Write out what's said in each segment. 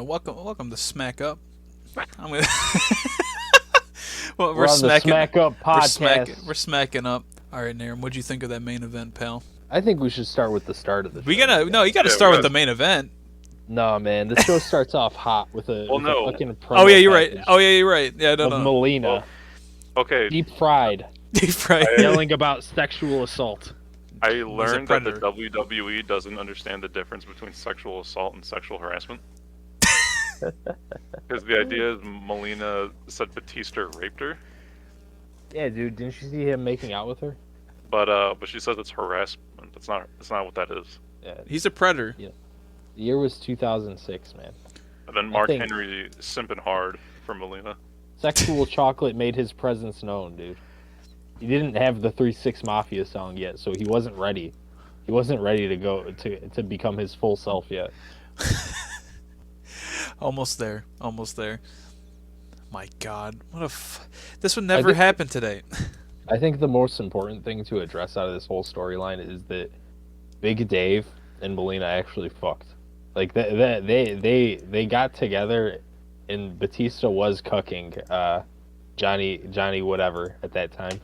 Welcome to Smack Up. I'm gonna. Well, We're on the Smack Up podcast. We're smacking up. All right, Naram, what'd you think of that main event, pal? I think we should start with the start of the show. You gotta start with the main event. No, man, the show starts off hot with a, fucking promo. Oh yeah, you're right. Yeah, no. Melina. Well, okay. Deep fried. Yelling about sexual assault. I learned that the WWE doesn't understand the difference between sexual assault and sexual harassment. Because the idea is Melina said Batista raped her. Yeah, dude, didn't you see him making out with her? But she says it's harassment. That's not what that is. Yeah. He's a predator. Yeah. The year was 2006, man. And then Mark Henry simping hard for Melina. Sexual chocolate made his presence known, dude. He didn't have the 3-6 Mafia song yet, so he wasn't ready. He wasn't ready to go to become his full self yet. Almost there. My God, this would never happen today. I think the most important thing to address out of this whole storyline is that Big Dave and Melina actually fucked. Like they got together, and Batista was cucking Johnny whatever at that time.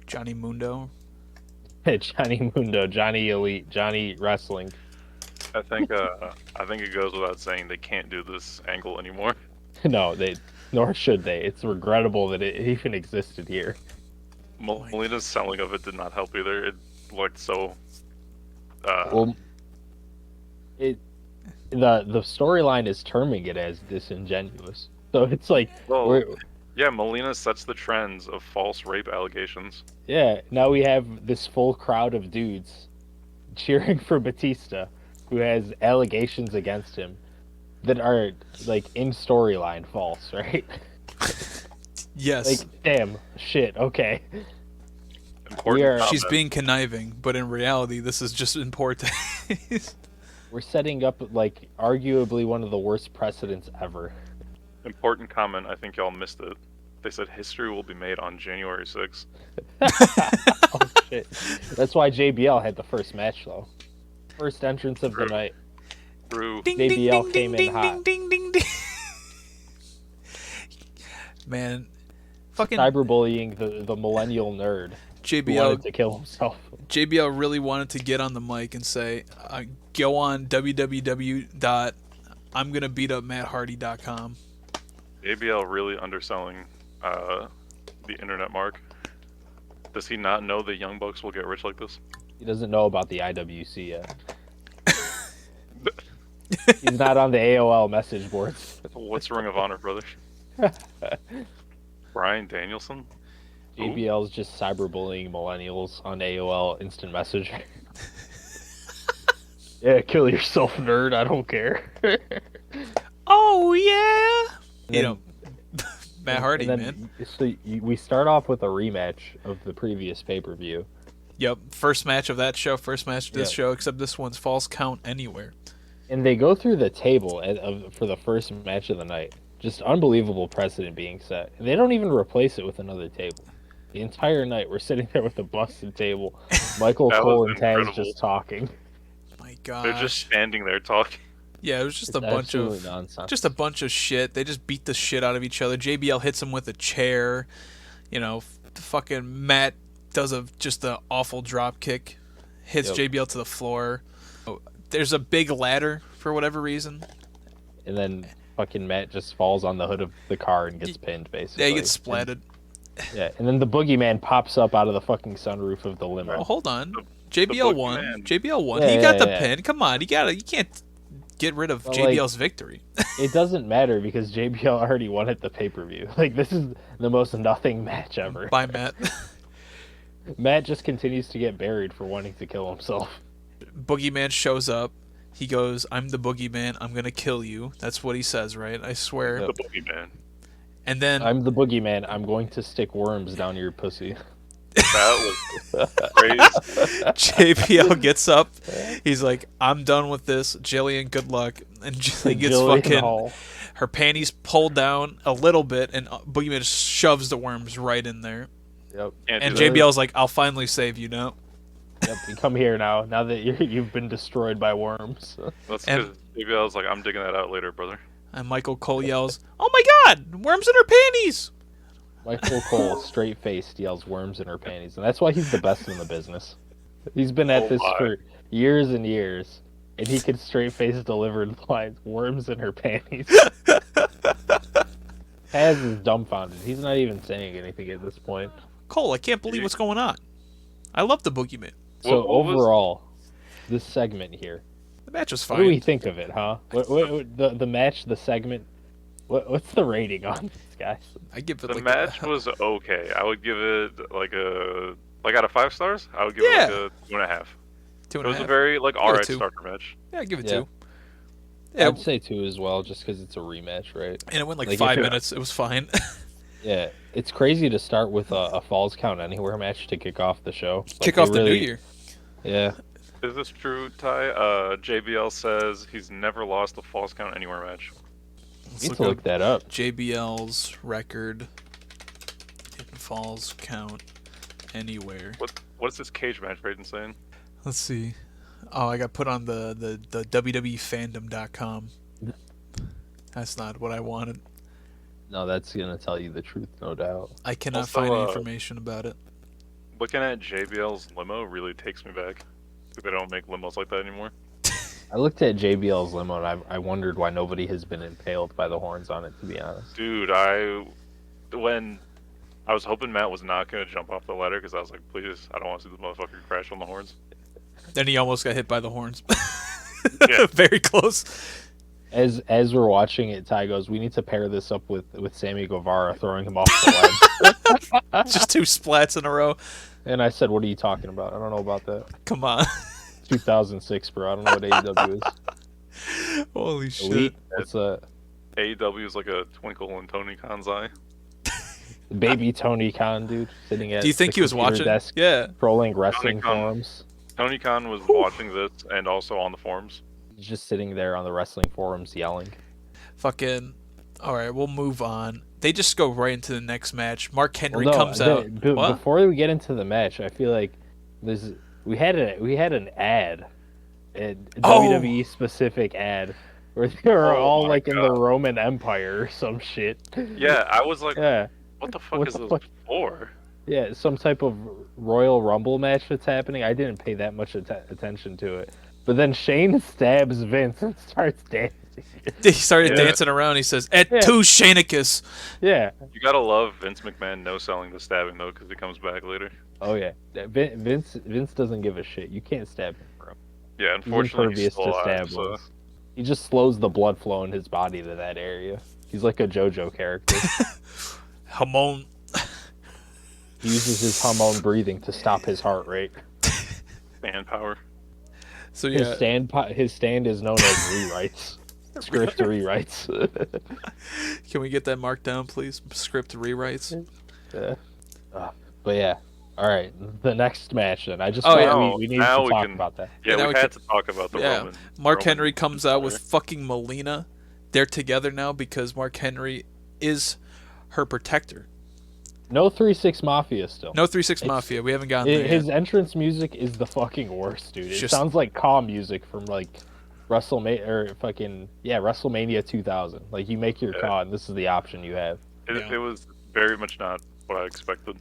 Johnny Mundo. Johnny Mundo, Johnny Elite, Johnny Wrestling. I think it goes without saying they can't do this angle anymore. No, nor should they. It's regrettable that it even existed here. Melina's selling of it did not help either. It looked so. The storyline is terming it as disingenuous. So it's like, yeah, Melina sets the trends of false rape allegations. Yeah, now we have this full crowd of dudes cheering for Batista, who has allegations against him that are, like, in storyline false, right? Yes. Like, damn, shit, okay. She's being conniving, but in reality, this is just in poor taste. We're setting up, like, arguably one of the worst precedents ever. Important comment, I think y'all missed it. They said history will be made on January 6th. Oh, shit. That's why JBL had the first match, though. First entrance of the night. True. JBL came in hot. Man, fucking cyberbullying the millennial nerd. JBL wanted to kill himself. JBL really wanted to get on the mic and say, "Go on www.I'mGonnaBeatUpMattHardy.com." JBL really underselling the internet mark. Does he not know the Young Bucks will get rich like this? He doesn't know about the IWC yet. He's not on the AOL message boards. What's Ring of Honor, brother? Bryan Danielson? JBL's just cyberbullying millennials on AOL Instant Messenger. Yeah, kill yourself, nerd. I don't care. Oh, yeah. Matt Hardy, man. So we start off with a rematch of the previous pay-per-view. Yep, first match of that show, first match of this show, except this one's false count anywhere. And they go through the table for the first match of the night. Just unbelievable precedent being set. And they don't even replace it with another table. The entire night, we're sitting there with a busted table. Michael Cole and Taz just talking. My God. They're just standing there talking. Yeah, it was just a bunch of nonsense. Just a bunch of shit. They just beat the shit out of each other. JBL hits him with a chair. You know, fucking Matt does just an awful drop kick. Hits JBL to the floor. There's a big ladder for whatever reason. And then fucking Matt just falls on the hood of the car and gets pinned, basically. Yeah, he gets splatted. And then the Boogeyman pops up out of the fucking sunroof of the limo. Oh, hold on. JBL won. JBL won. Yeah, he got the pin. Come on, you can't get rid of JBL's victory. It doesn't matter because JBL already won at the pay-per-view. Like, this is the most nothing match ever. Bye, Matt. Matt just continues to get buried for wanting to kill himself. Boogeyman shows up. He goes, "I'm the Boogeyman. I'm gonna kill you." That's what he says, right? I swear. The Boogeyman. And then I'm the Boogeyman. I'm going to stick worms down your pussy. That was crazy. JBL gets up. He's like, "I'm done with this. Jillian, good luck." And Jillian gets her panties pulled down a little bit, and Boogeyman just shoves the worms right in there. Yep. And JBL's like, "I'll finally save you now." Yep, you come here now. Now that you've been destroyed by worms. That's And- because JBL's like, I'm digging that out later, brother. And Michael Cole yells, "Oh my God, worms in her panties!" Michael Cole, straight faced, yells "worms in her panties," and that's why he's the best in the business. He's been at this for years and years, and he could straight face deliver the lines "worms in her panties." Has is dumbfounded. He's not even saying anything at this point. Cole, I can't believe what's going on. I love the Boogeyman. So What was- overall, this segment here, The match was what do we fine. think of it, huh? The match, the segment. What's the rating on this, guys? I give it The like match was okay. I would give it like out of 5 stars. I would give it like a 2.5. 2.5. It was a very like Give it alright 2. starter match. Yeah, I give it Yeah. 2. Yeah, I'd say 2 as well, just because it's a rematch, right? and it went like Like, 5 if it- minutes. It was fine. Yeah, it's crazy to start with a Falls Count Anywhere match to kick off the show. Like, Kick they off the really- new year. Yeah, Is this true, Ty? JBL says he's never lost a false count anywhere match. Let's need look to up look that up. JBL's record in falls count anywhere. What's this cage match rating saying? Let's see. Oh, I got put on the WWEfandom.com. That's not what I wanted. No, that's gonna tell you the truth, no doubt. I cannot Also, find any information about it. Looking at JBL's limo really takes me back. They don't make limos like that anymore. I looked at JBL's limo and I wondered why nobody has been impaled by the horns on it. To be honest, Dude, when I was hoping Matt was not gonna jump off the ladder because I was like, please, I don't want to see this motherfucker crash on the horns. Then he almost got hit by the horns. Yeah. Very close. as we're watching it, Ty goes, "We need to pair this up with Sammy Guevara throwing him off the ledge." Just 2 splats in a row. And I said, "What are you talking about? I don't know about that." Come on. 2006, bro. I don't know what AEW is. Holy shit. Elite. What's AEW is like a twinkle in Tony Khan's eye. baby Tony Khan, dude, sitting at Do you think the he was computer watching? desk, Yeah. trolling wrestling Khan. forums? Tony Khan was watching this and also on the forums. He's just sitting there on the wrestling forums yelling. Fucking. Alright, we'll move on. They just go right into the next match. Mark Henry Well, no, comes out. What? Before we get into the match, I feel like we had an ad, a Oh! WWE specific ad, where they were Oh all my like in the God. Roman Empire or some shit. Yeah, I was like, Yeah, what the fuck What is the this fuck? for? yeah, some type of Royal Rumble match that's happening. I didn't pay that much attention to it, but then Shane stabs Vince and starts dancing. He started Yeah. dancing around. He says, "Et Yeah. tu, Shainicus." Yeah. You gotta love Vince McMahon no selling the stabbing though, because he comes back later. Oh yeah. Vince doesn't give a shit. You can't stab him, bro. Yeah, He's unfortunately, he's impervious still to alive, stab so... wounds. He just slows the blood flow in his body to that area. He's like a JoJo character. Hamon. He uses his hormone breathing to stop his heart rate. manpower. So His yeah, his stand is known as rewrites. Script rewrites. can we get that marked down, please? Script rewrites. But yeah. All right, the next match then. I just Oh, thought yeah. we needed Now to we talk can- about that. Yeah, now we we had to talk about the Yeah, Roman. Mark Roman Henry comes out with player. fucking Melina. They're together now because Mark Henry is her protector. No 3-6 Mafia still. No 3-6 Mafia. We haven't gotten there His yet. entrance music is the fucking worst, dude. It Just- sounds like calm music from like WrestleMania 2000. Like you make your Yeah. call and this is the option you have. Yeah. It was very much not what I expected.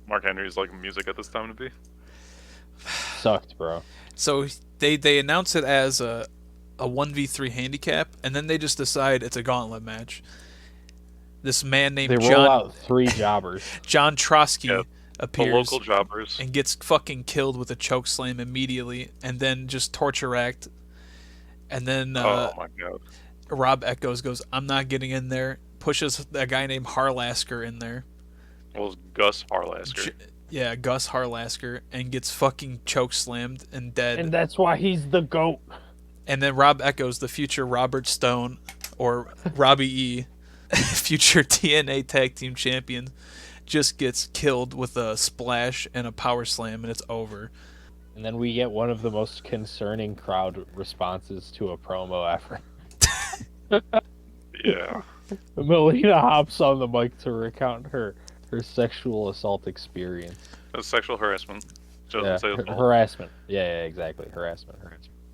Mark Henry's like music at this time to be. Sucked, bro. So they announce it as a 1v3 handicap, and then they just decide it's a gauntlet match. This man named They roll John out 3 jobbers. John Trotsky Yep. The appears local jobbers. and gets fucking killed with a choke slam immediately, and then just torture act. And then Oh my god. Rob Echoes goes, "I'm not getting in there." Pushes a guy named Harlasker in there. Well, it was Gus Harlasker. Yeah, Gus Harlasker, and gets fucking choke slammed and dead. And that's why he's the GOAT. And then Rob Echoes, the future Robert Stone, or Robbie E, future TNA Tag Team Champion, just gets killed with a splash and a power slam, and it's over. And then we get one of the most concerning crowd responses to a promo ever. Yeah. Melina hops on the mic to recount her sexual assault experience. It was sexual harassment. Doesn't say it's all. harassment. Yeah, exactly. Harassment.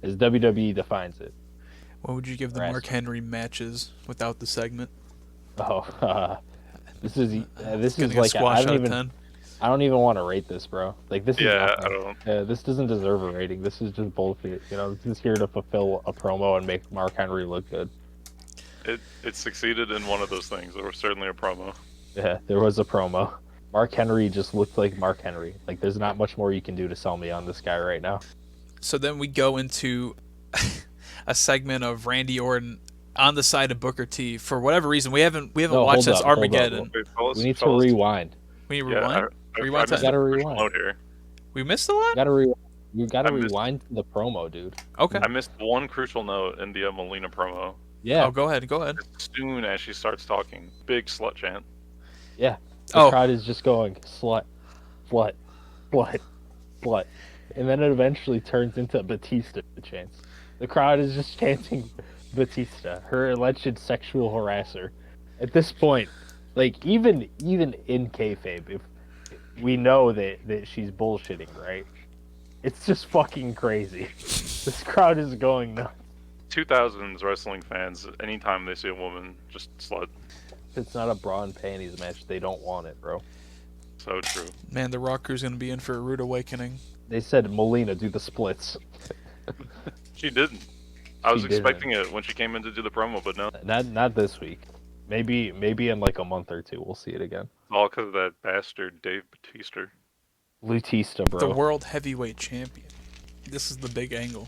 As WWE defines it. What would you give the Mark Henry matches without the segment? Oh, this is Gonna get like squash out of 10. I don't even want to rate this, bro. Like this is Yeah, nothing. I don't. This doesn't deserve a rating. This is just bullshit. You know, this is here to fulfill a promo and make Mark Henry look good. It succeeded in one of those things. There was certainly a promo. Yeah, there was a promo. Mark Henry just looked like Mark Henry. Like there's not much more you can do to sell me on this guy right now. So then we go into a segment of Randy Orton on the side of Booker T. For whatever reason, we haven't watched since Armageddon. We need to rewind. We need to rewind. Rewind. You gotta rewind. Here. We missed a lot. You gotta rewind the promo, dude. Okay. I missed one crucial note in the Melina promo. Yeah. Oh, go ahead. As soon as she starts talking, big slut chant. Yeah. The crowd is just going slut, slut, slut, slut, and then it eventually turns into Batista chants. The crowd is just chanting Batista, her alleged sexual harasser. At this point, like even in kayfabe, if we know that she's bullshitting, right? It's just fucking crazy. This crowd is going nuts. 2000s wrestling fans, anytime they see a woman, just slut. If it's not a bra and panties match, they don't want it, bro. So true. Man, the Raw crew's gonna be in for a rude awakening. They said Melina do the splits. She didn't. I was expecting it when she came in to do the promo, but no. Not this week. Maybe in like a month or two we'll see it again. All because of that bastard Dave Batista. Batista, bro. The world heavyweight champion. This is the big angle.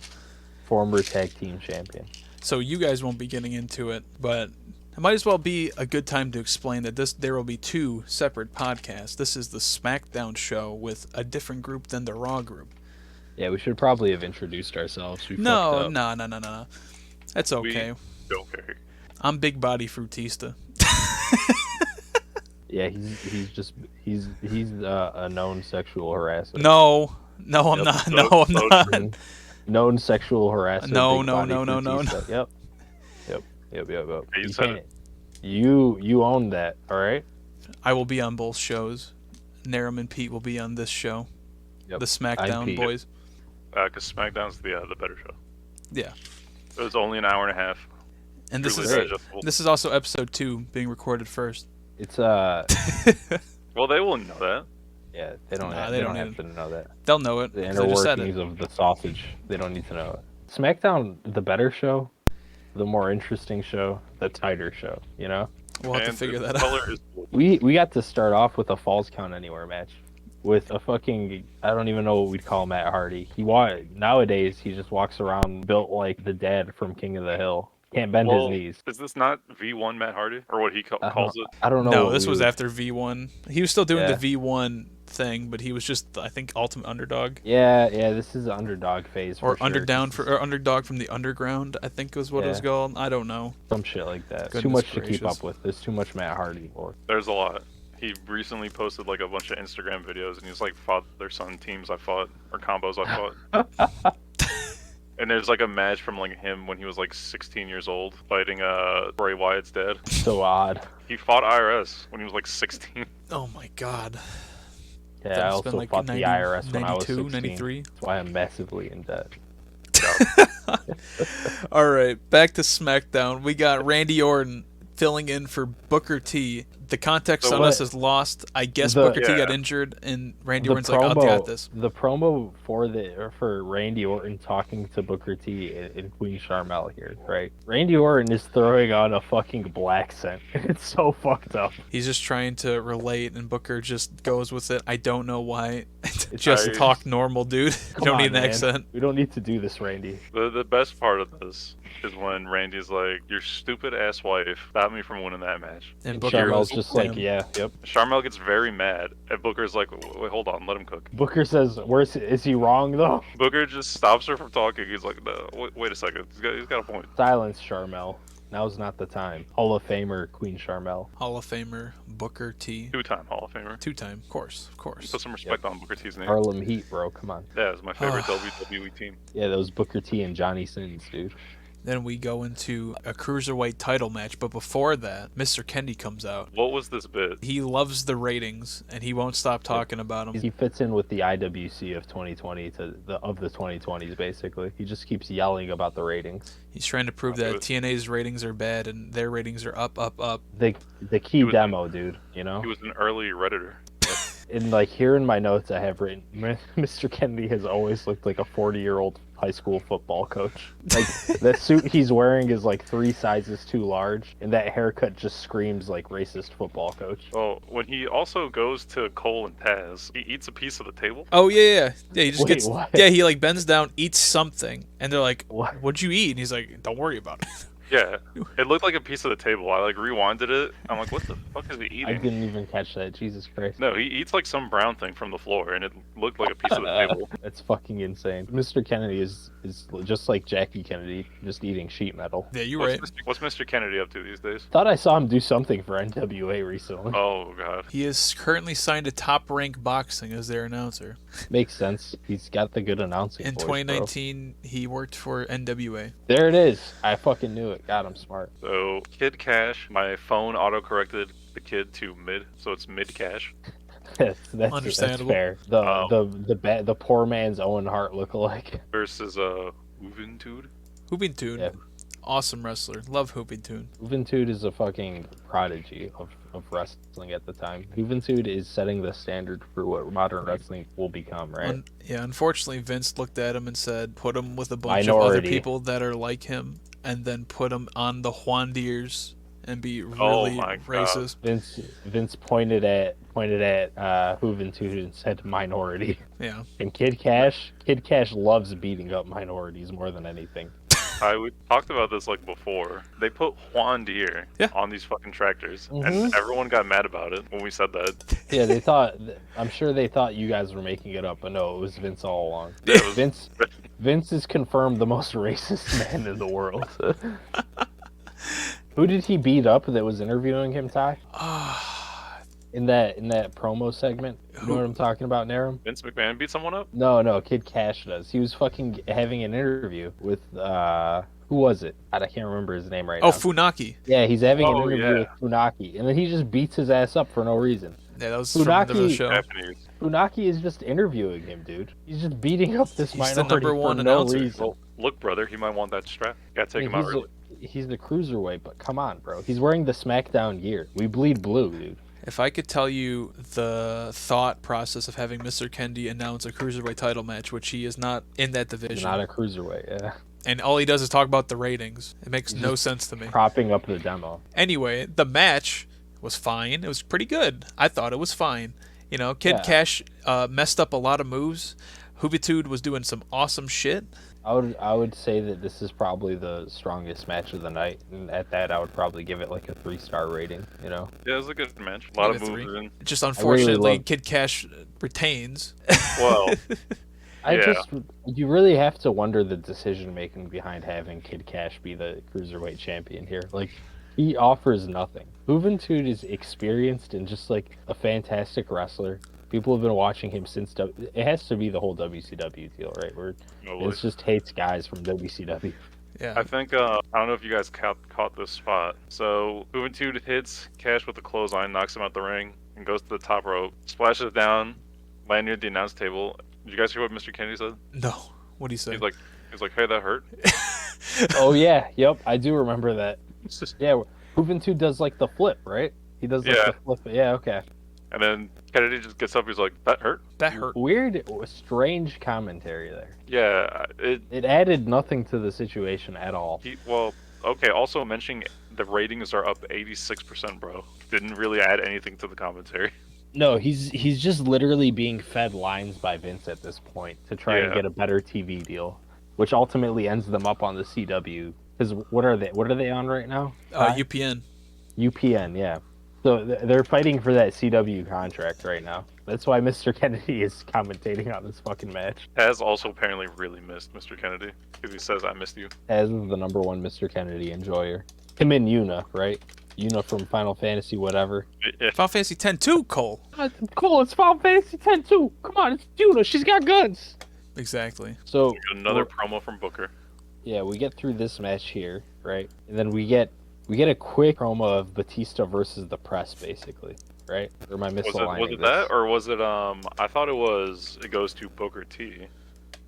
Former tag team champion. So you guys won't be getting into it, but it might as well be a good time to explain that there will be two separate podcasts. This is the Smackdown show with a different group than the Raw group. Yeah, we should probably have introduced ourselves. No. That's okay. We don't care. I'm Big Body Fruitista. Yeah, he's a known sexual harasser. No, I'm not. No, I'm not. Known sexual harasser. No. Yep. You own that, all right? I will be on both shows. Naram and Pete will be on this show. Yep. The Smackdown boys. Because SmackDown's the better show. Yeah. It was only an hour and a half. And this is also episode 2 being recorded first. It's Well, they wouldn't know that. Yeah, they don't have to know that. They'll know it. The inner workings of the sausage. They don't need to know it. SmackDown, the better show, the more interesting show, the tighter show. You know. We'll have to figure that out. We got to start off with a Falls Count Anywhere match. With a fucking, I don't even know what we'd call Matt Hardy. Nowadays he just walks around built like the dad from King of the Hill. Can't bend his knees. Is this not V1 Matt Hardy? Or what he calls it? I don't know. No, this was after V1. He was still doing the V1 thing, but he was just, I think, Ultimate Underdog. Yeah, this is the underdog phase. Or Underdog from the Underground, I think was what it was called. I don't know. Some shit like that. Goodness too much gracious. to keep up with. There's too much Matt Hardy. There's a lot. He recently posted like a bunch of Instagram videos, and he's like, father-son teams I fought, or combos I fought. And there's like a match from like him when he was like 16 years old, fighting Bray Wyatt's dad. So odd. He fought IRS when he was like 16. Oh my god. Yeah, I also fought the IRS when I was 16. 93. That's why I'm massively in debt. Alright, back to SmackDown. We got Randy Orton filling in for Booker T. The context on this is lost. I guess Booker T got injured, and Randy Orton's like, I'll got this. The promo for Randy Orton talking to Booker T and Queen Sharmell here, right? Randy Orton is throwing on a fucking black scent. It's so fucked up. He's just trying to relate, and Booker just goes with it. I don't know why. Just talk normal, dude. You don't need an accent. We don't need to do this, Randy. The best part of this is when Randy's like, your stupid ass wife stopped me from winning that match. And Booker Sharmell's just like, yep. Sharmell gets very mad, and Booker's like, wait, hold on, let him cook. Booker says, is he wrong though? Booker just stops her from talking. He's like, no, wait a second, he's got a point. Silence, Sharmell. Now's not the time. Hall of Famer Queen Sharmell. Hall of Famer Booker T. 2-time Hall of Famer. 2-time, of course. Put some respect on Booker T's name. Harlem Heat, bro. Come on. Yeah, it's my favorite WWE team. Yeah, those Booker T and Johnny Sins, dude. Then we go into a cruiserweight title match, but before that, Mr. Kennedy comes out. What was this bit? He loves the ratings, and he won't stop talking about them. He fits in with the IWC of 2020 of the 2020s, basically. He just keeps yelling about the ratings. He's trying to prove that TNA's ratings are bad and their ratings are up, up, up. The key demo, dude, you know? He was an early Redditor. And like here in my notes I have written, Mr. Kennedy has always looked like a 40-year-old high school football coach. Like that suit he's wearing is like 3 sizes too large, and that haircut just screams like racist football coach. Oh, when he also goes to Cole and Taz, he eats a piece of the table. Oh yeah. He just gets. What? Yeah, he like bends down, eats something, and they're like, What? "What'd you eat?" And he's like, "Don't worry about it." Yeah, it looked like a piece of the table. I like rewinded it. I'm like, what the fuck is he eating? I didn't even catch that. Jesus Christ. No, he eats like some brown thing from the floor, and it looked like a piece of the table. That's fucking insane. Mr. Kennedy is just like Jackie Kennedy, just eating sheet metal. Yeah, you're right. What's Mr. Kennedy up to these days? Thought I saw him do something for NWA recently. Oh god. He is currently signed to Top Rank Boxing as their announcer. Makes sense. He's got the good announcing In voice, 2019, he worked for NWA. There it is. I fucking knew it. God, I'm smart. So, Kid Cash, my phone auto-corrected the kid to mid, so it's Mid Cash. That's Understandable. fair. The poor man's Owen Hart lookalike. Versus, Juventud. Hoopingtoon. Yeah. Awesome wrestler. Love Hoopingtoon. Juventud is a fucking prodigy of wrestling at the time. Juventud is setting the standard for what modern wrestling will become, right? Unfortunately, Vince looked at him and said, put him with a bunch of other people that are like him, and then put him on the Juan Deers and be really racist. Vince pointed at Juventud and said minority. Yeah. And Kid Cash loves beating up minorities more than anything. We talked about this like before. They put Juan Deere on these fucking tractors, and everyone got mad about it when we said that. Yeah, I'm sure they thought you guys were making it up, but no, it was Vince all along. Vince is confirmed the most racist man in the world. Who did he beat up that was interviewing him, Ty? In that promo segment? You know what I'm talking about, Naram? Vince McMahon beat someone up? No, Kid Cash does. He was fucking having an interview with, who was it? God, I can't remember his name right now. Oh, Funaki. Yeah, he's having an interview with Funaki, and then he just beats his ass up for no reason. Yeah, that was Funaki, from the show. Funaki is just interviewing him, dude. He's just beating up this minority the number one for announcer. no reason. Well, look, brother, he might want that strap. Gotta take him out early. He's the cruiserweight, but come on, bro. He's wearing the Smackdown gear. We bleed blue, dude. If I could tell you the thought process of having Mr. Kennedy announce a cruiserweight title match, which he is not in that division. He's not a cruiserweight, yeah. And all he does is talk about the ratings. It makes no sense to me. Propping up the demo. Anyway, the match was fine. It was pretty good. I thought it was fine. You know, Kid Cash messed up a lot of moves. Juventud was doing some awesome shit. I would say that this is probably the strongest match of the night, and at that I would probably give it like a 3-star rating, you know? Yeah, it was a good match. A lot of moves in. Just unfortunately, Kid Cash retains. Well, you really have to wonder the decision making behind having Kid Cash be the cruiserweight champion here. Like, he offers nothing. Juventud is experienced and just like a fantastic wrestler. People have been watching him since it has to be the whole WCW deal, right? Where it just hates guys from WCW. Yeah. I think I don't know if you guys caught this spot. So Juventud hits Cash with a clothesline, knocks him out the ring, and goes to the top rope, splashes down, land near the announce table. Did you guys hear what Mr. Kennedy said? No. What did he say? He's like, hey, that hurt. Oh yeah, yep, I do remember that. Yeah, Juventud does like the flip, right? He does like the flip. Yeah, okay. And then Kennedy just gets up. He's like, "That hurt." That hurt. Weird, strange commentary there. Yeah, it added nothing to the situation at all. Okay. Also mentioning the ratings are up 86%, bro. Didn't really add anything to the commentary. No, he's just literally being fed lines by Vince at this point to try and get a better TV deal, which ultimately ends them up on the CW. Because what are they on right now? UPN. UPN, yeah. So they're fighting for that CW contract right now. That's why Mr. Kennedy is commentating on this fucking match. Taz also apparently really missed Mr. Kennedy because he says, "I missed you." Taz is the number one Mr. Kennedy enjoyer. Him and Yuna, right? Yuna from Final Fantasy, whatever. Yeah. Final Fantasy 10 too, Cole. Cole, it's Final Fantasy 10 too. Come on, it's Yuna. She's got guns. Exactly. So another promo from Booker. we get through this match here, right? And then we get a quick promo of Batista versus the press, basically, right? Or am I misaligning Was it this? that, or was it I thought it goes to Booker T,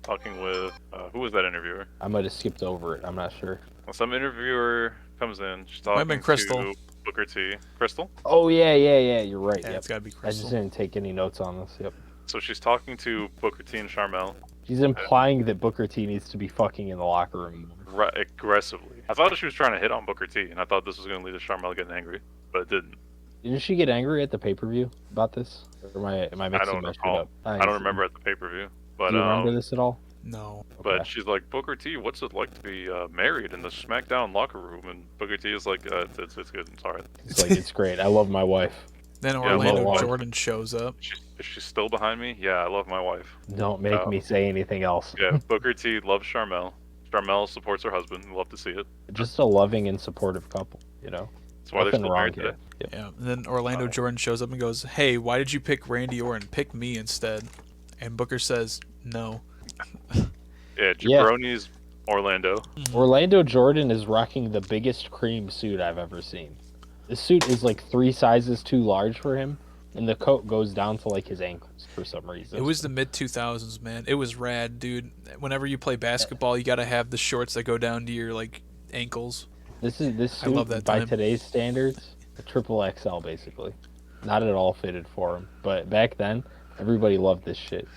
talking with who was that interviewer? I might have skipped over it. I'm not sure. Well, some interviewer comes in. She's Might have talking been Crystal. to Booker T. Crystal. Oh yeah. You're right. Yeah, Yep. it's gotta be I just Crystal. didn't take any notes on this. Yep. So she's talking to Booker T and Charmel. She's implying that Booker T needs to be fucking in the locker room. Aggressively. I thought she was trying to hit on Booker T, and I thought this was going to lead to Charmel getting angry, but it didn't. Didn't she get angry at the pay-per-view about this? Or am I mixing my shit up? I don't remember at the pay-per-view, but Do you remember this at all? No. But she's like, Booker T, what's it like to be married in the Smackdown locker room? And Booker T is like, it's good. It's alright. It's like, it's great. I love my wife. Then Yeah, Orlando well, Jordan shows up. Is she still behind me? Yeah, I love my wife. Don't make me say anything else. Yeah, Booker T loves Charmel. Charmel supports her husband. Love to see it. Just a loving and supportive couple, you know? That's why they're Nothing still wrong married here. today. Yep. Yeah. And then Orlando Jordan shows up and goes, "Hey, why did you pick Randy Orton? Pick me instead." And Booker says, "No." Yeah, Jabroni's Orlando. Orlando Jordan is rocking the biggest cream suit I've ever seen. This suit is like 3 sizes too large for him, and the coat goes down to like his ankles for some reason. It was the mid 2000s, man. It was rad, dude. Whenever you play basketball, you gotta have the shorts that go down to your like ankles. This suit, I love that by time. today's standards, a triple XL basically. Not at all fitted for him, but back then, everybody loved this shit.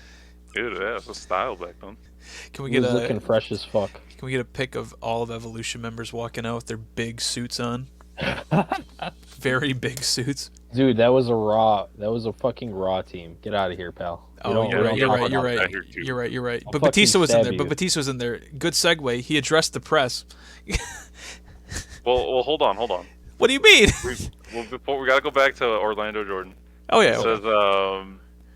Dude, yeah, it's a style back then. Can we He get was a looking fresh as fuck. Can we get a pic of all of Evolution members walking out with their big suits on? Very big suits. Dude, that was a fucking Raw team. Get out of here, pal. Oh, you're right. You're right. I'll But Batista fucking was in stab there. you. But Batista was in there. Good segue. He addressed the press. Well, hold on. What do you mean? Before we gotta go back to Orlando Jordan. Oh It yeah. says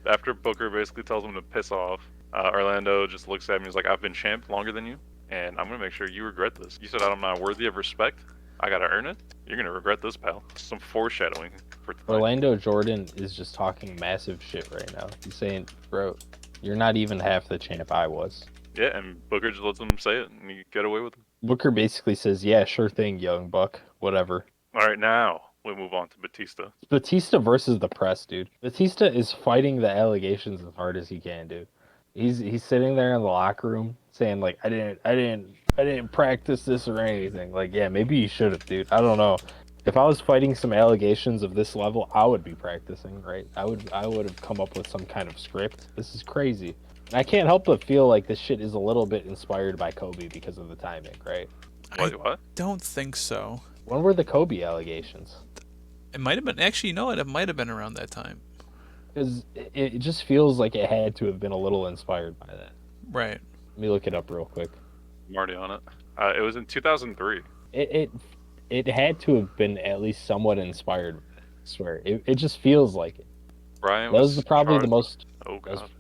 after Booker basically tells him to piss off, Orlando just looks at him and he's like, "I've been champ longer than you, and I'm gonna make sure you regret this. You said I'm not worthy of respect. I gotta earn it. You're gonna regret this, pal." Some foreshadowing for tonight. Orlando Jordan is just talking massive shit right now. He's saying, bro, you're not even half the champ I was. Yeah, and Booker just lets him say it, and you get away with it. Booker basically says, yeah, sure thing, young buck. Whatever. All right, now we move on to Batista. Batista versus the press, dude. Batista is fighting the allegations as hard as he can, dude. He's sitting there in the locker room saying like, I didn't practice this or anything. Like, yeah, maybe you should have, dude. I don't know. If I was fighting some allegations of this level, I would be practicing, right? I would have come up with some kind of script. This is crazy. And I can't help but feel like this shit is a little bit inspired by Kobe because of the timing, right? What? Don't think so. When were the Kobe allegations? It might have been. Actually, you know what? It might have been around that time. Because it just feels like it had to have been a little inspired by that. Right. Let me look it up real quick. I'm already on it. It was in 2003. It had to have been at least somewhat inspired. I swear, it just feels like it. Brian That was probably the charged- most. Oh that was- god.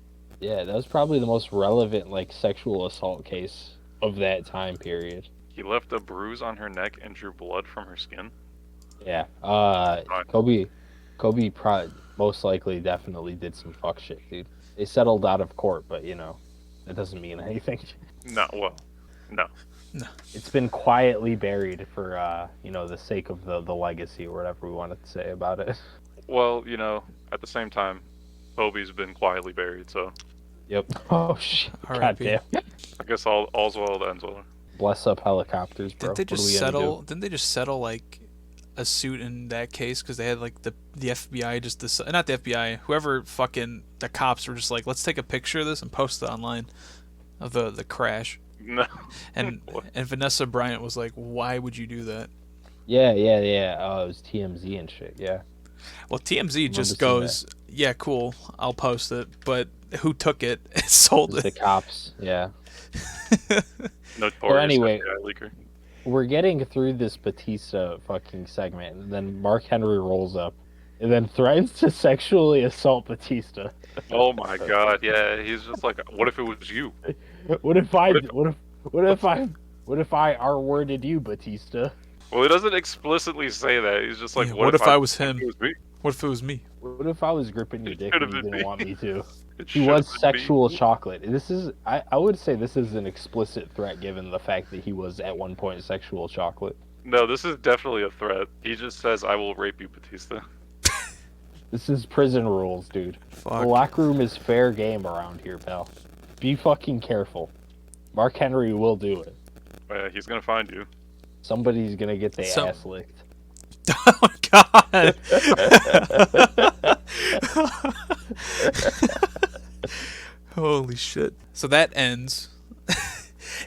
Yeah, that was probably the most relevant like sexual assault case of that time period. He left a bruise on her neck and drew blood from her skin. Yeah. Right. Kobe most likely definitely did some fuck shit, dude. They settled out of court, but you know, that doesn't mean anything. No. It's been quietly buried for the sake of the legacy or whatever we wanted to say about it. Well, at the same time, Kobe's been quietly buried, so Yep. Oh shit. R.I.P. Goddamn. I guess all's well that ends well. Bless up helicopters, bro. Didn't they What are just we gonna settle? do? Didn't they just settle like a suit in that case because they had like the FBI not the FBI, whoever fucking the cops were just like, let's take a picture of this and post it online of the crash. No. And Vanessa Bryant was like, why would you do that? Yeah. Oh, it was TMZ and shit. Yeah. Well, TMZ just seeing goes, yeah, cool, I'll post it, but who took it and sold The it? cops. Yeah. Notorious anyway- FBI leaker. We're getting through this Batista fucking segment, and then Mark Henry rolls up, and then threatens to sexually assault Batista. Oh my god, yeah, he's just like, what if it was you? What if I R-worded you, Batista? Well, he doesn't explicitly say that. He's just like, Yeah, what if I was him? It was me? What if it was me? What if I was gripping your It dick should and have you been didn't me. want me to? It He should was have been me. sexual chocolate. This is, I would say this is an explicit threat given the fact that he was at one point sexual chocolate. No, this is definitely a threat. He just says, "I will rape you, Batista." This is prison rules, dude. Fuck. The locker room is fair game around here, pal. Be fucking careful. Mark Henry will do it. He's gonna find you. Somebody's gonna get their ass licked. Oh God. Holy shit. So that ends.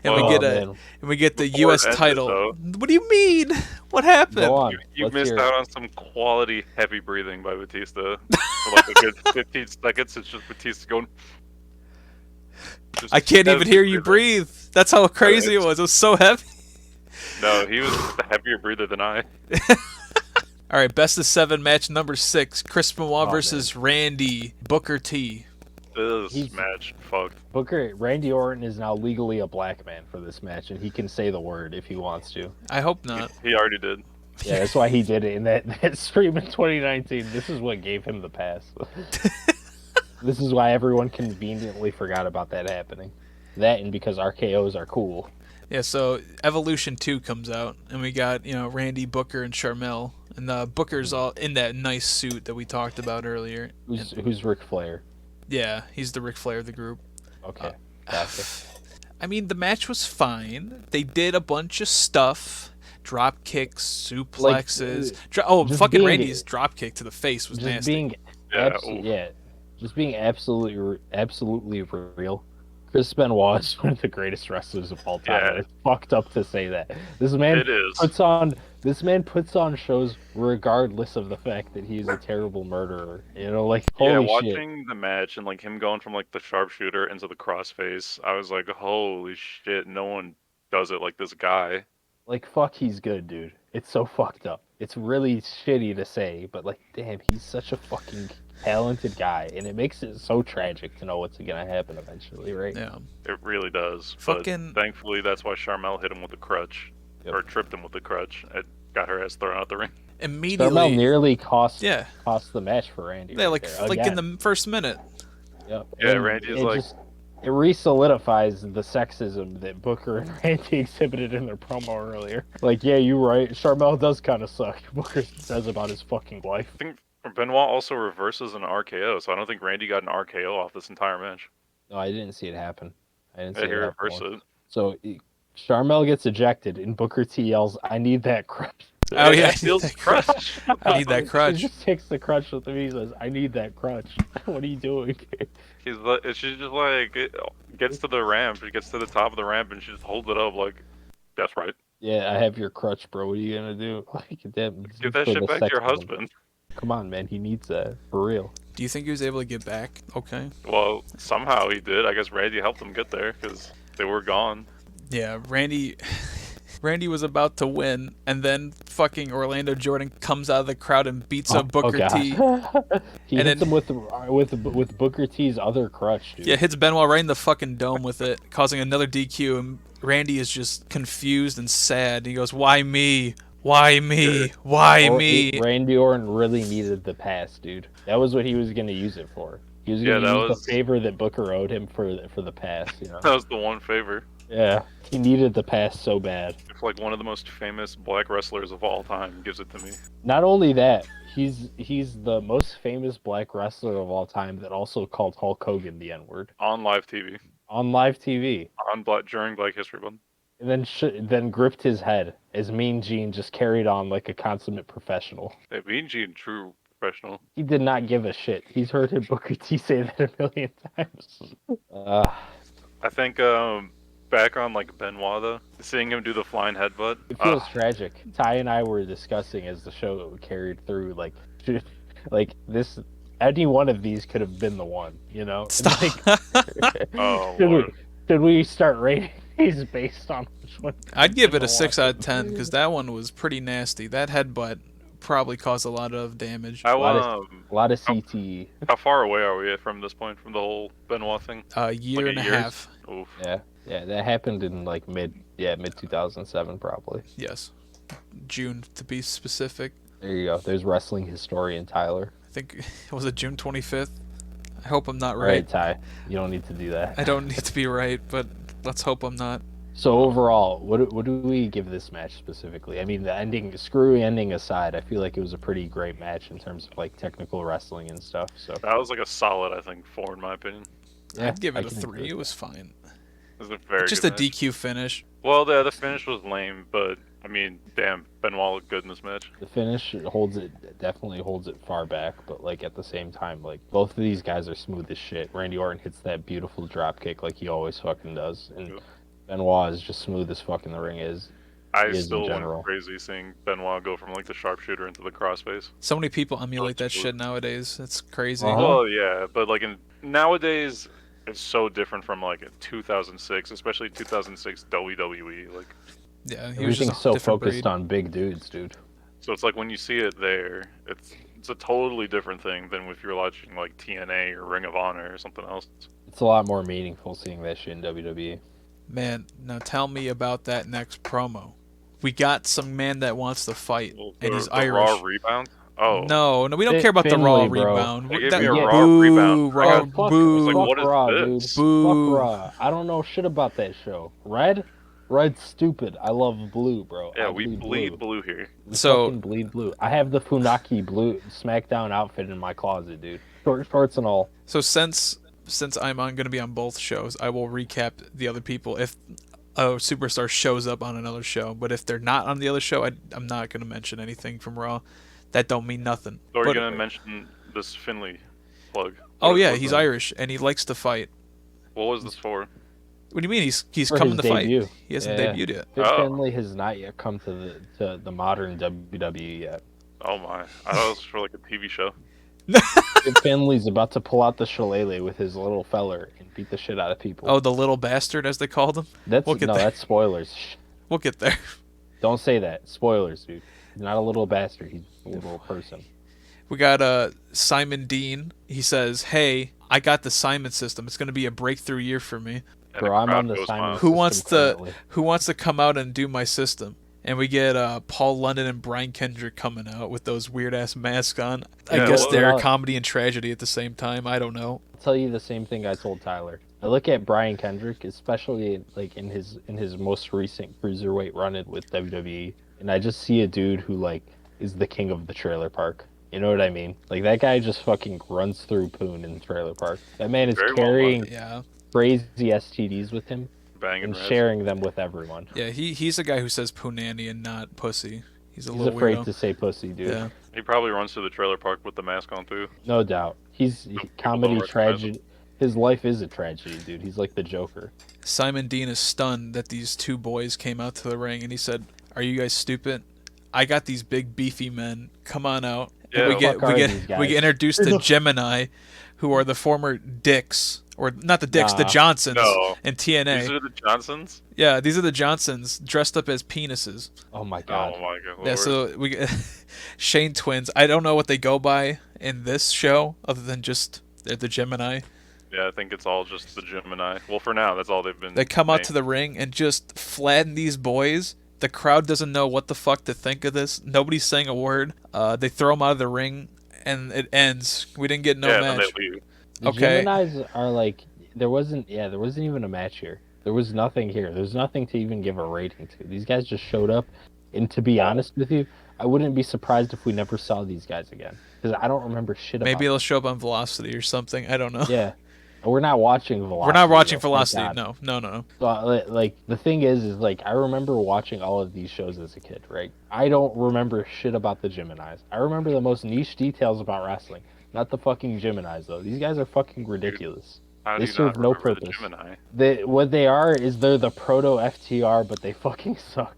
And man. we get the Before it US ended, title. though. What do you mean? What happened? Go on. You Let's missed hear it. out on some quality heavy breathing by Batista. For like a good 15 seconds, it's just Batista going. I can't even heavy hear you breathing. breathe. That's how crazy it was. It was so heavy. No, he was the heavier breather than I. All right, best of 7 match number 6. Chris Benoit Oh, versus Randy Booker T. This He's- match fucked. Randy Orton is now legally a black man for this match, and he can say the word if he wants to. I hope not. He already did. Yeah, that's why he did it in that stream in 2019. This is what gave him the pass. This is why everyone conveniently forgot about that happening. That and because RKOs are cool. Yeah, so Evolution 2 comes out, and we got, Randy, Booker, and Sharmell. And Booker's all in that nice suit that we talked about earlier. Who's Ric Flair? Yeah, he's the Ric Flair of the group. Okay, gotcha. I mean, the match was fine. They did a bunch of stuff. Drop kicks, suplexes. just Fucking being- Randy's drop kick to the face was Just nasty. being, Yeah, just being absolutely real. Chris Benoit is one of the greatest wrestlers of all time. Yeah. It's fucked up to say that. This man It is. puts on shows regardless of the fact that he's a terrible murderer. Holy Yeah, shit. watching the match and like him going from like the sharpshooter into the crossface, I was like, holy shit, no one does it like this guy. Like, fuck, he's good, dude. It's so fucked up. It's really shitty to say, but like, damn, he's such a fucking talented guy, and it makes it so tragic to know what's gonna happen eventually, right? Yeah. It really does. Fucking- But thankfully, that's why Sharmell hit him with the crutch, Yep. or tripped him with the crutch, and got her ass thrown out the ring. Immediately. Sharmell nearly cost Yeah. the match for Randy. Yeah, right like there, like in again. the first minute. Yep. Yeah, And Randy's it like- it re-solidifies the sexism that Booker and Randy exhibited in their promo earlier. Like, yeah, you're right. Sharmell does kind of suck. Booker says about his fucking wife. I think Benoit also reverses an RKO, so I don't think Randy got an RKO off this entire match. No, I didn't see it happen. I didn't see Yeah, he it happen reversed once. it. So Sharmell gets ejected, and Booker T yells, "I need that crutch." Oh, yeah. He steals the crutch. I need that crutch. He just takes the crutch with him. He says, "I need that crutch." What are you doing? She's just like, it gets to the ramp, she gets to the top of the ramp, and she just holds it up like, that's right. Yeah, I have your crutch, bro. What are you gonna do? Like, damn, Give that for shit the back to your sexism. husband. Come on, man. He needs that for real. Do you think he was able to get back? Okay. Well, somehow he did. I guess Randy helped him get there, because they were gone. Yeah, Randy was about to win, and then fucking Orlando Jordan comes out of the crowd and beats up Booker God. T. He And hits then- him with Booker T's other crutch, dude. Yeah, hits Benoit right in the fucking dome with it, causing another DQ, and Randy is just confused and sad. He goes, "Why me? Why me? Why me?" Randy Orton really needed the pass, dude. That was what he was gonna use it for. He was gonna Yeah, that use was- the favor that Booker owed him for the pass. That was the one favor. Yeah, he needed the pass so bad. It's like one of the most famous black wrestlers of all time gives it to me. Not only that, he's the most famous black wrestler of all time that also called Hulk Hogan the N-word On live TV. on live TV, During Black History Month. and then gripped his head as Mean Gene just carried on like a consummate professional. Hey, Mean Gene, true professional. He did not give a shit. He's heard him Booker T say that a million times. I think, back on like Benoit though, seeing him do the flying headbutt. It feels tragic. Ty and I were discussing as the show carried through, like this. Any one of these could have been the one, you know. Stop. Like, Oh, should we start rating these based on which one? I'd give it a Benoit 6 out of 10 because that one was pretty nasty. That headbutt probably caused a lot of damage. I A lot of CTE. How far away are we from this point from the whole Benoit thing? A year Like and a years? half. Oof. Yeah, that happened in like mid 2007 probably. Yes. June to be specific. There you go. There's wrestling historian Tyler. I think was it June 25th. I hope I'm not All right, right. Ty. You don't need to do that. I don't need to be right, but let's hope I'm not. So overall, what do we give this match specifically? I mean, the ending, screwy ending aside, I feel like it was a pretty great match in terms of like technical wrestling and stuff. So That was like a solid, I think, 4 in my opinion. yeah, I'd give I it a can 3. agree It with was fine. It was a very Just good a match. DQ finish. Well, the finish was lame, but I mean, damn, Benoit looked good in this match. that. The finish definitely holds it far back, but like at the same time, like both of these guys are smooth as shit. Randy Orton hits that beautiful drop kick like he always fucking does, and Yep. Benoit is just smooth as fuck in the ring is. I He is in still general. went crazy seeing Benoit go from like the sharpshooter into the crossface. So many people emulate that Absolutely. shit nowadays. It's crazy. Uh-huh. Well, yeah, but like nowadays, it's so different from like 2006, especially 2006 WWE. Like, Yeah, he was just Everything's a so different focused breed. on big dudes, dude. so it's like when you see it there, it's a totally different thing than if you're watching like TNA or Ring of Honor or something else. It's a lot more meaningful seeing that shit in WWE. Man, now tell me about that next promo. We got some man that wants to fight, Well, and he's the Irish. Raw rebound. Oh, No, we don't Fin- care about the Finley, Raw bro. rebound. They gave That- me a Yeah. Raw boo, rebound. Raw, I Oh, fuck, boo. like, fuck what is Raw, this? dude. Boo. Fuck Raw. I don't know shit about that show. Red's stupid. I love blue, bro. yeah, I we bleed blue here. We So- fucking bleed blue. I have the Funaki blue Smackdown outfit in my closet, dude. Short shorts and all. So since I'm going to be on both shows, I will recap the other people if a superstar shows up on another show. But if they're not on the other show, I'm not going to mention anything from Raw. That don't mean nothing. So are But- you gonna mention this Finley plug? Oh What- yeah, what's he's that? Irish and he likes to fight. What was this for? What do you mean he's For coming his to fight? debut. He hasn't Yeah. debuted yet. Fit Oh. Finley has not yet come to the modern WWE yet. Oh my! I thought it was for like a TV show. Fit Finley's about to pull out the shillelagh with his little feller and beat the shit out of people. Oh, the little bastard, as they called him. that's we'll get no, there. that's spoilers. Shh. We'll get there. Don't say that. Spoilers, dude. He's not a little bastard. He's a little person. We got Simon Dean. He says, "Hey, I got the Simon system. It's going to be a breakthrough year for me. And Bro, the I'm crowd on the goes Simon wild. Who system wants to currently. Who wants to come out and do my system?" And we get Paul London and Brian Kendrick coming out with those weird ass masks on. I Yeah, guess well- they're Well- comedy and tragedy at the same time. I don't know. I'll tell you the same thing I told Tyler. I look at Brian Kendrick, especially like in his most recent cruiserweight run with WWE, and I just see a dude who like is the king of the trailer park. You know what I mean? Like that guy just fucking runs through poon in the trailer park. That man is Very well carrying Yeah, crazy STDs with him Banging and Reds. sharing them with everyone. yeah. He's a guy who says punani and not pussy. He's a He's little afraid weirdo. to say pussy, dude. Yeah. He probably runs to the trailer park with the mask on too. No doubt. He's comedy don't recognize tragedy. His life is a tragedy, dude. He's like the Joker. Simon Dean is stunned that these two boys came out to the ring, and he said, "Are you guys stupid? I got these big beefy men. Come on out." And Yeah. we get Fuck are these we guys? get introduced to Gemini, who are the former Dicks, or not the Dicks, the Nah. Johnsons No. in These TNA. are the Johnsons. Yeah, these are the Johnsons dressed up as penises. Oh my god. Oh my god. Yeah, Lord. so we get Shane twins. I don't know what they go by in this show, other than just they're the Gemini. Yeah, I think it's all just the Gemini. Well, for now, that's all they've been. They come out named. to the ring and just flatten these boys. The crowd doesn't know what the fuck to think of this. Nobody's saying a word. They throw them out of the ring, and it ends. We didn't get no yeah, then match. they leave. The Okay. Geminis are like there wasn't even a match here. There was nothing here. There's nothing to even give a rating to. These guys just showed up, and to be honest with you, I wouldn't be surprised if we never saw these guys again because I don't remember shit about. Maybe them. they'll show up on Velocity or something. I don't know. Yeah, we're not watching Velocity. We're not watching though, thank Velocity. God. No. So, like the thing is like I remember watching all of these shows as a kid, right? I don't remember shit about the Geminis. I remember the most niche details about wrestling, not the fucking Geminis though. These guys are fucking ridiculous. How They do you serve not no remember the purpose. Gemini? What they are is they're the proto FTR, but they fucking suck.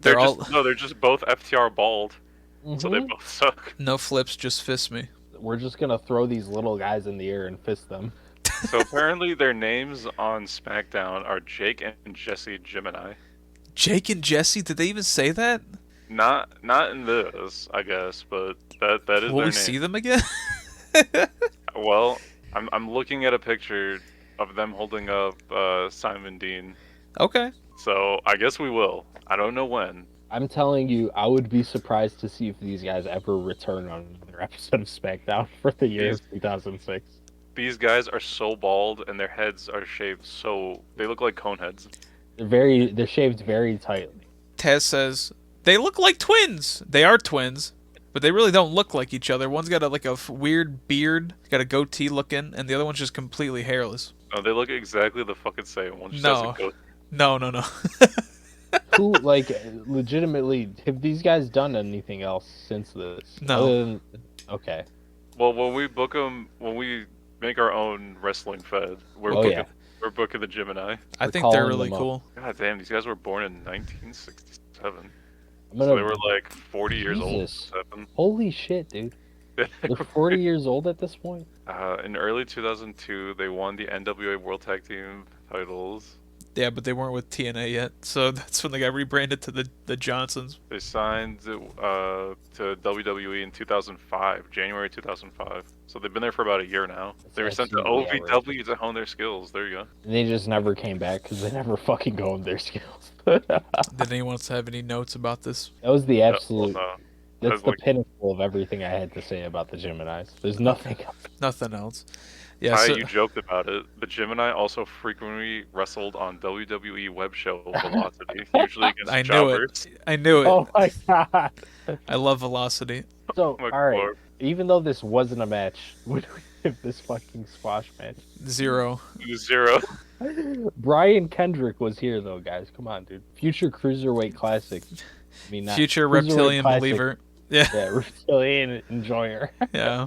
They're They're just both FTR bald, so they Mhm. both suck. no flips, just fist me. We're just gonna throw these little guys in the air and fist them. So apparently their names on SmackDown are Jake and Jesse Gemini. Jake and Jesse, did they even say that? Not in this, I guess, but that is Will their we name. see them again? Well, I'm looking at a picture of them holding up Simon Dean. Okay. So I guess we will. I don't know when, I'm telling you, I would be surprised to see if these guys ever return on another episode of SmackDown for the year of 2006. These guys are so bald, and their heads are shaved so they look like cone heads. They're shaved very tightly. Taz says they look like twins. They are twins, but they really don't look like each other. One's got a weird beard, got a goatee looking, and the other one's just completely hairless. Oh, they look exactly the fucking same. One just No. has a goat. No. Who, like, legitimately, have these guys done anything else since this? No. Okay. Well, when we book them, when we make our own wrestling fed, we're booking the Gymini. I think they're really cool. God damn, these guys were born in 1967. So they were like 40 years old. Holy shit, dude. They're 40 years old at this point? In early 2002, they won the NWA World Tag Team titles. Yeah, but they weren't with TNA yet, so that's when they got rebranded to the Johnsons. They signed to WWE in 2005, January 2005. So they've been there for about a year now. They were sent to OVW to hone their skills. There you go. And they just never came back because they never fucking honed their skills. Did anyone else have any notes about this? That was the absolute... No. That's the pinnacle of everything I had to say about the Geminis. There's nothing else. Nothing else. Yeah, you joked about it. The Gemini also frequently wrestled on WWE web show Velocity, usually against jobbers. I knew it. Oh my god. I love Velocity. So, alright, even though this wasn't a match, what do we give this fucking squash match? 0. 0. Brian Kendrick was here though, guys. Come on, dude. Future Cruiserweight Classic. I mean, Future Reptilian Believer. Yeah, reptilian enjoyer. Yeah.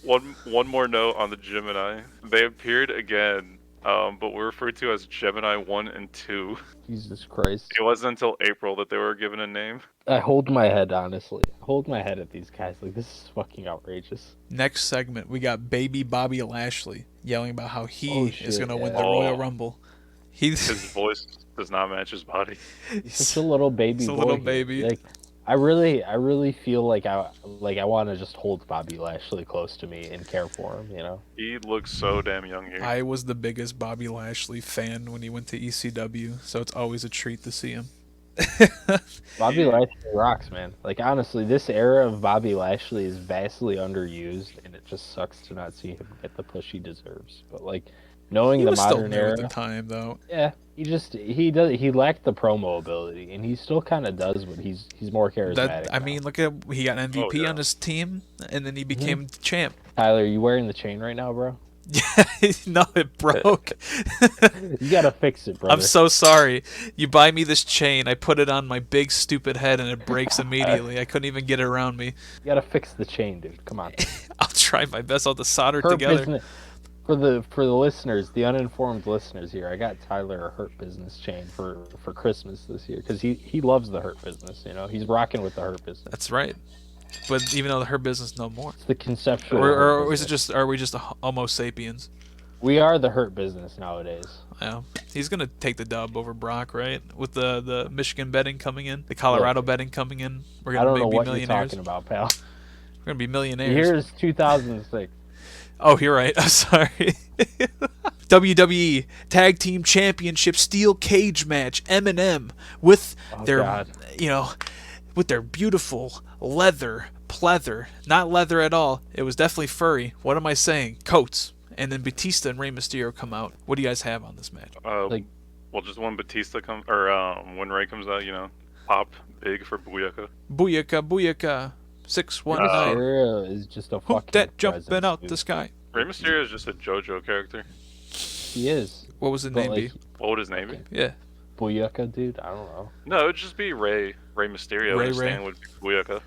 One more note on the Gymini. They appeared again, but were referred to as Gemini 1 and 2. Jesus Christ. It wasn't until April that they were given a name. I hold my head, honestly. I hold my head at these guys. Like, this is fucking outrageous. Next segment, we got baby Bobby Lashley yelling about how he is going to win the Royal Rumble. His voice does not match his body. He's such a little baby boy. A little baby. Like, I really feel like I want to just hold Bobby Lashley close to me and care for him, you know? He looks so damn young here. I was the biggest Bobby Lashley fan when he went to ECW, so it's always a treat to see him. Bobby Lashley rocks, man. Like, honestly, this era of Bobby Lashley is vastly underused, and it just sucks to not see him get the push he deserves. But, like, knowing the modern era, at the time, though. Yeah, he lacked the promo ability, and he still kind of does, but he's more charismatic. Look at he got MVP on his team, and then he became champ. Tyler, you wearing the chain right now, bro? Yeah, no, it broke. You gotta fix it, brother. I'm so sorry. You buy me this chain, I put it on my big stupid head, and it breaks immediately. I couldn't even get it around me. You gotta fix the chain, dude. Come on. I'll try my best. I'll just solder it together. For the listeners, the uninformed listeners here, I got Tyler a Hurt Business chain for Christmas this year because he loves the Hurt Business. You know, he's rocking with the Hurt Business. That's right. But even though the Hurt Business no more, it's the conceptual. Or is it just? Are we just Homo sapiens? We are the Hurt Business nowadays. Yeah, he's gonna take the dub over Brock, right? With the Michigan betting coming in, the Colorado betting coming in, we're gonna be millionaires. I don't know what you're talking about, pal. We're gonna be millionaires. Here's 2006. Oh, you're right. I'm sorry. WWE Tag Team Championship Steel Cage match. Eminem with with their beautiful leather pleather. Not leather at all. It was definitely furry. What am I saying? Coats. And then Batista and Rey Mysterio come out. What do you guys have on this match? Just when Batista comes, or when Rey comes out, pop big for Booyaka. Booyaka, Booyaka. 619. Mysterio is just a fucking Whoop that jumping out the sky. Rey Mysterio is just a JoJo character. He is. What was his name be? What would his name be? Yeah. Booyaka, dude? I don't know. No, it would just be Rey Mysterio. Ray. His name would be Booyaka.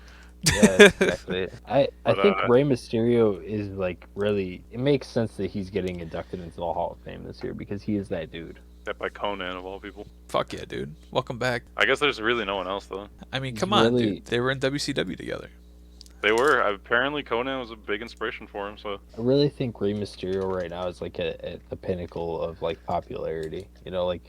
Yeah, exactly. I think Rey Mysterio is like really. It makes sense that he's getting inducted into the Hall of Fame this year because he is that dude. That by Conan of all people. Fuck yeah, dude. Welcome back. I guess there's really no one else though. I mean, come on, dude. They were in WCW together. They were. Apparently, Conan was a big inspiration for him. So I really think Rey Mysterio right now is like at the pinnacle of like popularity. You know, like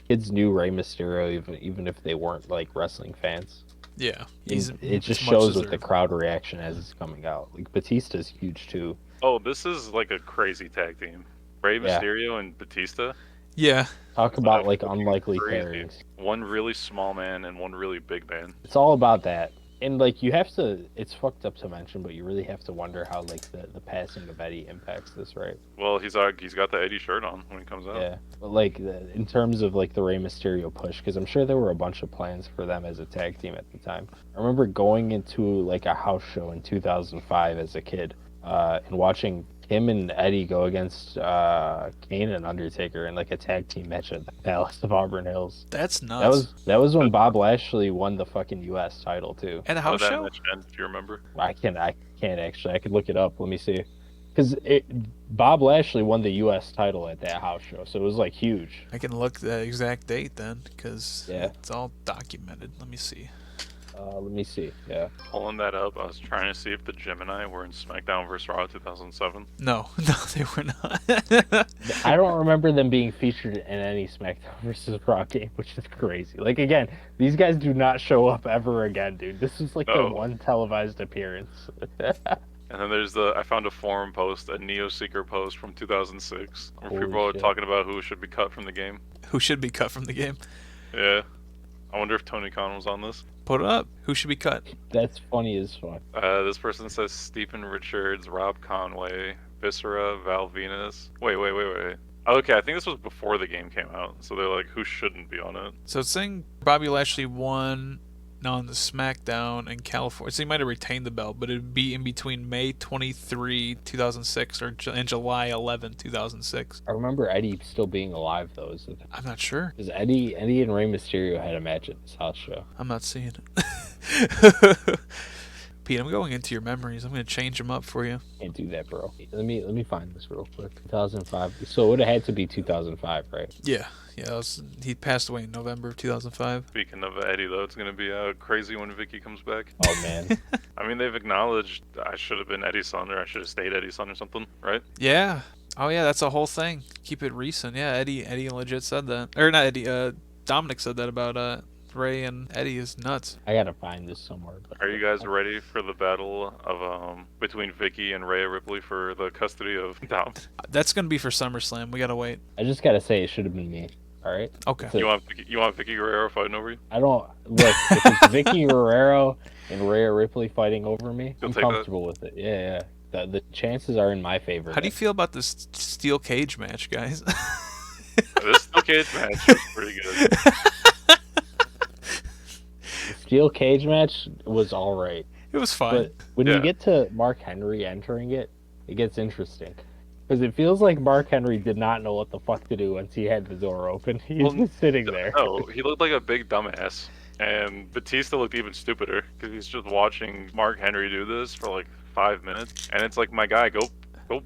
kids knew Rey Mysterio even if they weren't like wrestling fans. Yeah, it just shows with the crowd reaction as it's coming out. Like Batista's huge too. Oh, this is like a crazy tag team. Rey Mysterio and Batista. Yeah. Talk about like Fucking unlikely crazy. pairings. One really small man and one really big man. It's all about that. And like you have to, it's fucked up to mention, but you really have to wonder how like the passing of Eddie impacts this, right? Well, he's got the Eddie shirt on when he comes out. Yeah, but like in terms of like the Rey Mysterio push, because I'm sure there were a bunch of plans for them as a tag team at the time. I remember going into like a house show in 2005 as a kid, and watching him and Eddie go against Kane and Undertaker in like a tag team match at the Palace of Auburn Hills. That's nuts. That was when Bob Lashley won the fucking U.S. title too. At a How house did that show? match end? Do you remember? I can't actually. I could look it up. Let me see. Because Bob Lashley won the U.S. title at that house show, so it was like huge. I can look the exact date then, because Yeah. it's all documented. Let me see. Let me see. Yeah. Pulling that up, I was trying to see if the Gymini were in SmackDown vs. Raw 2007. No, no, they were not. I don't remember them being featured in any SmackDown versus Raw game, which is crazy. Like again, these guys do not show up ever again, dude. This is like their one televised appearance. And then I found a forum post, a Neo Seeker post from 2006, where Holy people are shit. talking about who should be cut from the game. Who should be cut from the game? Yeah. I wonder if Tony Khan was on this. Put it up. Who should be cut? That's funny as fuck. This person says Stephen Richards, Rob Conway, Viscera, Val Venus. Wait. Okay, I think this was before the game came out, so they're like, who shouldn't be on it? So it's saying Bobby Lashley won on the SmackDown in California. So he might have retained the belt, but it'd be in between May 23, 2006 and July 11, 2006. I remember Eddie still being alive though. I'm not sure. Because Eddie and Rey Mysterio had a match at this house show. I'm not seeing it. Pete, I'm going into your memories. I'm going to change them up for you. Can't do that, bro. Let me find this real quick. 2005. So it would have had to be 2005, right? Yeah. He passed away in November of 2005. Speaking of Eddie, though, it's going to be crazy when Vicky comes back. Oh man. I mean, they've acknowledged I should have been Eddie's son, or I should have stayed Eddie's son or something, right? Yeah. Oh yeah, that's a whole thing. Keep it recent. Yeah, Eddie legit said that. Or not Eddie, Dominic said that about Ray and Eddie is nuts. I gotta find this somewhere. But Are you guys ready for the battle of between Vicky and Rhea Ripley for the custody of Dom? That's going to be for SummerSlam. We got to wait. I just gotta say it should have been me. All right. Okay. So- You want Vicky Guerrero fighting over you? I don't look. If it's Vicky Guerrero and Rhea Ripley fighting over me, You'll I'm take that? comfortable with it. Yeah. The chances are in my favor. How do you feel about this steel cage match, guys? This steel cage match is pretty good. The steel cage match was all right, It was fun. but when Yeah. you get to Mark Henry entering it, it gets interesting. Because it feels like Mark Henry did not know what the fuck to do once he had the door open. He's Well, just sitting there. No, he looked like a big dumbass. And Batista looked even stupider because he's just watching Mark Henry do this for like 5 minutes. And it's like, my guy, go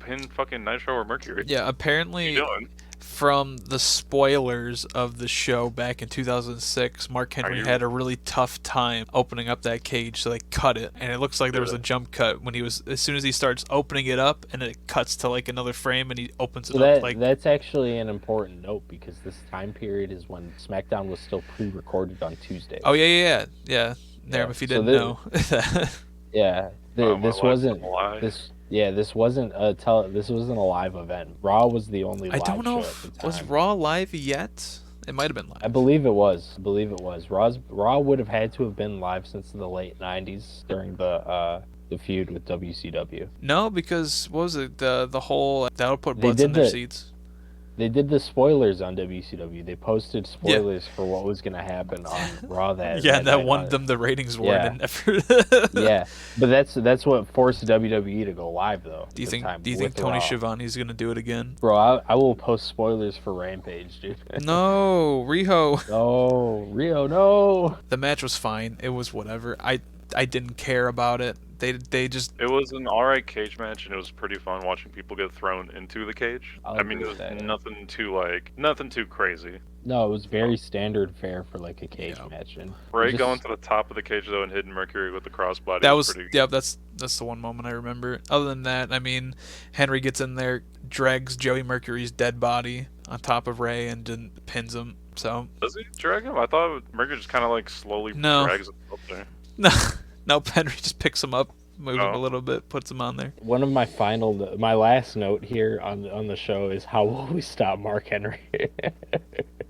pin fucking Nitro or Mercury. Yeah, What are apparently you doing? from the spoilers of the show back in 2006, Mark Henry you- had a really tough time opening up that cage, so they cut it. And it looks like there was a jump cut when as soon as he starts opening it up, and it cuts to like another frame and he opens it So up like... that's actually an important note because this time period is when SmackDown was still pre-recorded on Tuesday. Oh, yeah. Naram, Yeah, if you so didn't this- know. Yeah, Oh, my this life wasn't was a lie. this wasn't this wasn't a live event. Raw was the only I live don't know show if... at the Was time. Raw live yet? It might have been live. I believe it was. Raw would have had to have been live since the late '90s during the feud with WCW. No, because what was it? The whole that'll put They butts did in their the- seats. They did the spoilers on WCW. They posted spoilers for what was gonna happen on Raw that Yeah, that night won on- them the ratings war. Yeah. And never... Yeah, but that's what forced WWE to go live though. Do you at the think time Do you think with Tony Raw. Schiavone's gonna do it again? Bro, I will post spoilers for Rampage, dude. No, Riho. No, Rio, no. The match was fine. It was whatever. I didn't care about it. They just It was an alright cage match, and it was pretty fun watching people get thrown into the cage. I'll I mean, agree it was with that, yeah. nothing too crazy. No, it was very standard fare for like a cage Yeah. match, and Ray just- going to the top of the cage though and hitting Mercury with the crossbody. that was pretty. yeah. That's the one moment I remember. Other than that, I mean, Henry gets in there, drags Joey Mercury's dead body on top of Ray, and then pins him. So Does he drag him? I thought Mercury just kind of like slowly No. drags him up there. no, Henry just picks him up, moves him a little bit, puts him on there. One of my last note here on the show is how will we stop Mark Henry?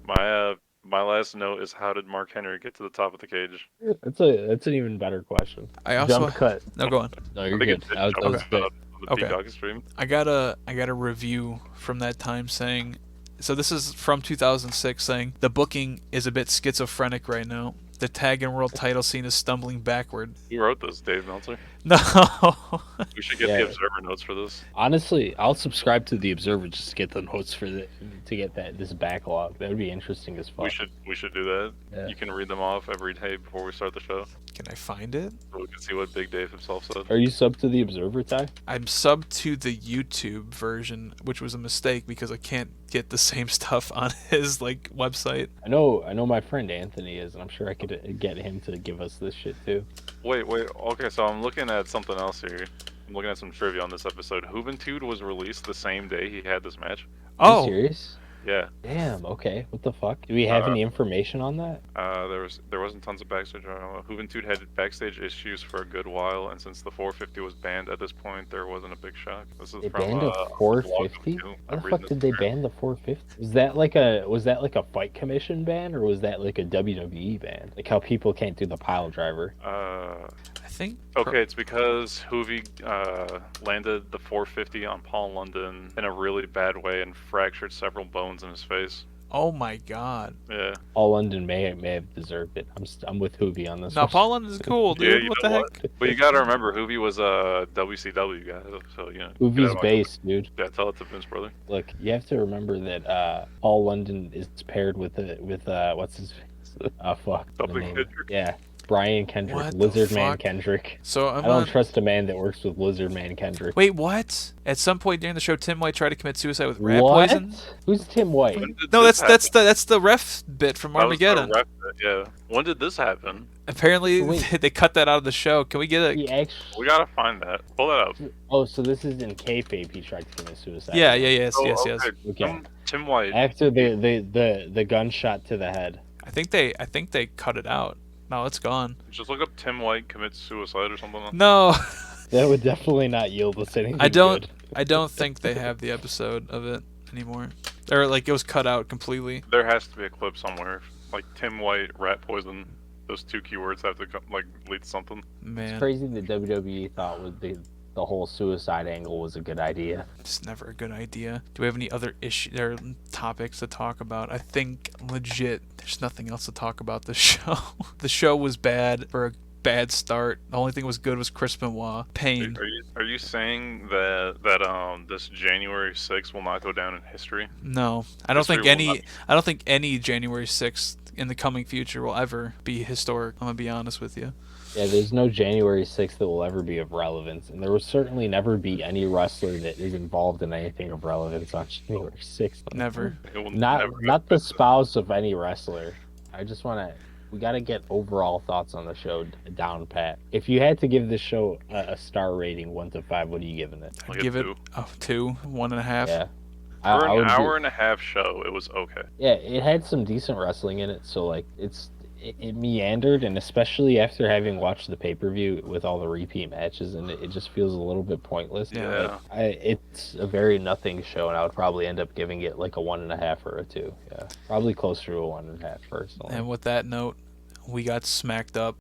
My last note is how did Mark Henry get to the top of the cage? That's an even better question. I also Jump cut. No, go on. No, you're I think good. it did jump good. on the Peacock stream. I got a review from that time saying, so this is from 2006, saying the booking is a bit schizophrenic right now. The tag and world title scene is stumbling backward. Who wrote this, Dave Meltzer? No. We should get the Observer notes for this. Honestly, I'll subscribe to the Observer just to get the notes to get this backlog. That would be interesting as fuck. We should do that. Yeah. You can read them off every day before we start the show. Can I find it? So we can see what Big Dave himself said. Are you sub to the Observer, Ty? I'm sub to the YouTube version, which was a mistake because I can't get the same stuff on his website. I know my friend Anthony is, and I'm sure I could get him to give us this shit too. Wait. Okay, so I'm looking at something else here. I'm looking at some trivia on this episode. Juventud was released the same day he had this match. Are you serious? Yeah. Damn. Okay. What the fuck? Do we have any information on that? There wasn't tons of backstage. Juventud had backstage issues for a good while, and since the 450 was banned at this point, there wasn't a big shock. This is They from banned a 450. How the fuck did they ban the 450? Was that like a Fight Commission ban, or was that like a WWE ban? Like how people can't do the pile driver. I think. Okay, it's because Hoovy landed the 450 on Paul London in a really bad way and fractured several bones in his face. Oh my god. Yeah. Paul London may have deserved it. I'm with Hoovy on this. No, one. Paul London's cool, dude. Yeah, what the heck? But you gotta remember, Hoovy was a WCW guy, so you know. Hoovie's base, dude. Yeah, tell it to Vince, brother. Look, you have to remember that Paul London is paired with what's his face? Fuck. the name. Kendrick? Yeah. Brian Kendrick, What the Lizard Man fuck? Kendrick. So I don't trust a man that works with Lizard Man Kendrick. Wait, what? At some point during the show, Tim White tried to commit suicide with rat What? poison. Who's Tim White? When did No, this that's the ref bit from happen? That was the Armageddon. ref bit, yeah. When did this happen? Apparently, Wait. they cut that out of the show. Can we get He it? actually. We gotta find that. Pull that up. Oh, so this is in kayfabe. He tried to commit suicide. Yes. Okay. Tim White. After the gunshot to the head. I think they cut it out. No, it's gone. Just look up Tim White commits suicide or something. No, That would definitely not yield us anything. I don't. Good. I don't think they have the episode of it anymore. Or it was cut out completely. There has to be a clip somewhere. Like Tim White, rat poison. Those two keywords have to lead to something. Man, It's crazy that WWE thought the whole suicide angle was a good idea. it's never a good idea. Do we have any other topics to talk about? I think legit, there's nothing else to talk about this show. The show was bad for a bad start. The only thing that was good was Chris Benoit. Pain. Are you saying that this January 6th will not go down in history? No, I don't think History will any. I don't think any January 6th in the coming future will ever be historic. I'm gonna be honest with you. Yeah, there's no January 6th that will ever be of relevance, and there will certainly never be any wrestler that is involved in anything of relevance on January 6th. Never. It will Not never not the spouse of any wrestler. I just want to. We got to get overall thoughts on the show down pat. If you had to give this show a star rating 1 to 5, what are you giving it? Like I'd a give it 2. a 2, 1.5. Yeah. For I an would hour and a half show, it was okay. Yeah, it had some decent wrestling in it, so it meandered, and especially after having watched the pay-per-view with all the repeat matches, and it just feels a little bit pointless. Yeah. It's a very nothing show, and I would probably end up giving it like a 1.5 or a 2. Yeah, probably closer to a 1.5 personally. And with that note, we got smacked up.